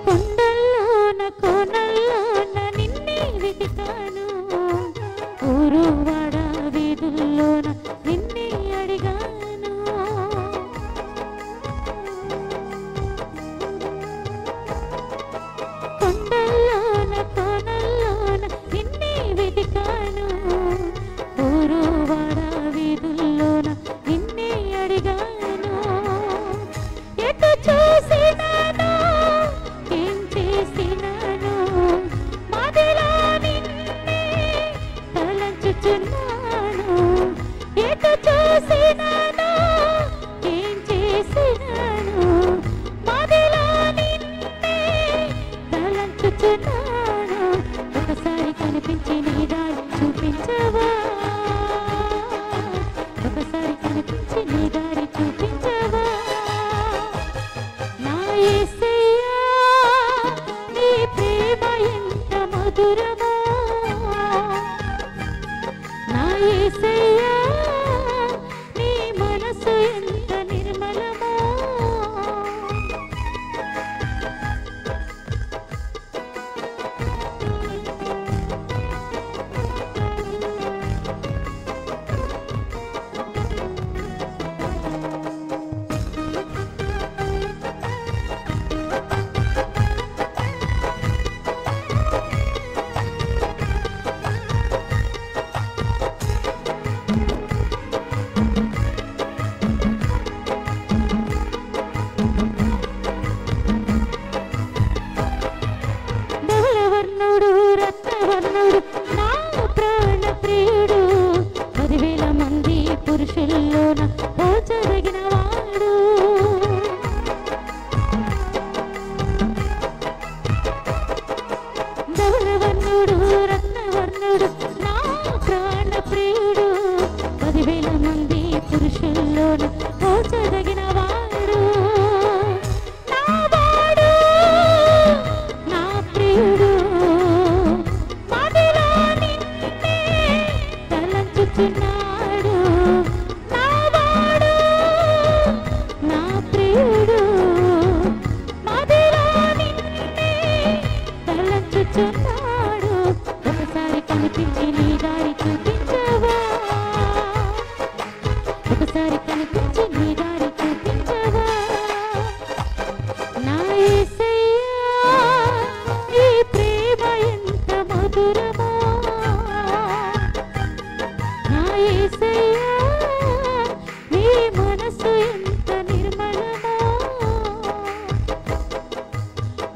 కొండల్లోన కోనల్లోన నిన్నే వెతికాను, ఊరు వాడ వీధుల్లోన నిన్నే అడిగాను. కొండల్లోన కోనల్లోన నిన్నే వెతికాను, ఊరు వాడ వీధుల్లోన నిన్నే అడిగాను. ఎటు చూసినాను ఏం చేసినాను, మదిలో నిన్నే తలంచుచున్నాను. ఎటు చూసినాను ఏం చేసినాను, మదిలో నిన్నే తలంచుచున్నాను. ఒకసారి కనిపించి నీ దారి చూపించవా, ఒకసారి కనిపించి నీ దారి చూపించవా. నా యేసయ్యా నీ ప్రేమ ఎంత మధురమో, నా యేసయ్యా నీ మనసు ఎంత నిర్మలమో. ధవళవర్ణుడు రత్నవర్ణుడు నా ప్రాణ ప్రియుడు, 10,000 మంది పురుషుల్లోన పోల్చదగిన వాడు. ధవళవర్ణుడు రత్నవర్ణుడు నా ప్రాణ ప్రియుడు, 10,000 మంది పురుషుల్లోన పోల్చదగిన వాడు. నా వాడు నా ప్రియుడు, మదిలో నిన్నే తలంచుచున్నాడు. నా వాడు నా ప్రియుడు, మదిలో నిన్నే తలంచుచున్నాడు. ఒకసారి కనిపించి నీ దారి చూపించవా, ఒకసారి కనిపించి నీ దారి చూపించవా. నా యేసయ్యా ఈ ప్రేమ ఎంత మధురమో, నా యేసయ్యా నీ మనసు ఎంత నిర్మలమో.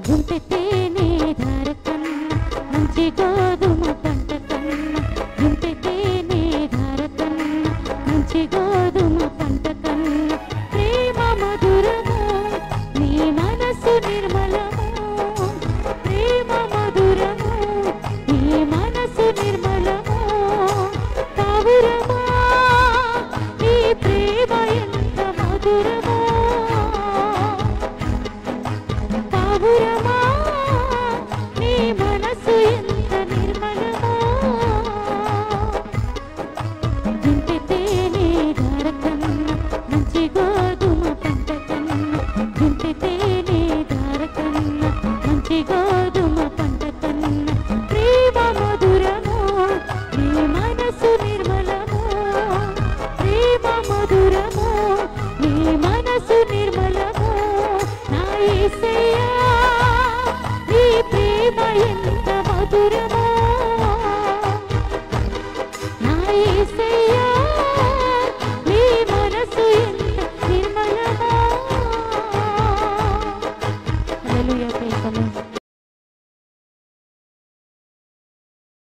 గుంటె తేనె ధార కన్నా మంచి గోధుమ పంట కన్నా, గుంటె తేనె ధార కన్నా మంచి గోధుమ పంట కన్నా ప్రేమ మధురమో, నీ మనసు నిర్మలమో. ప్రేమ మధురమో, నీ మనసు నిర్మలమో. పావురమా నీ ప్రేమ ఎంత మధురమో, పావురమా నీ మనసు ఎంత నిర్మలమో. గుంటె తేనె ధార కన్నా మంచి గోధుమ పంట కన్నా, గుంటె తేనె ధార కన్నా మంచి గోధుమ పంట కన్నా ప్రేమ మధురమో, నీ మనసు నిర్మలమో. ప్రేమ మధురమో, నీ మనసు నిర్మలమో. నా యేసయ్యా నీ ప్రేమ ఎంత మధురమో, నా యేసయ్యా నీ మనసు ఎంత నిర్మలమో. హల్లెలూయా.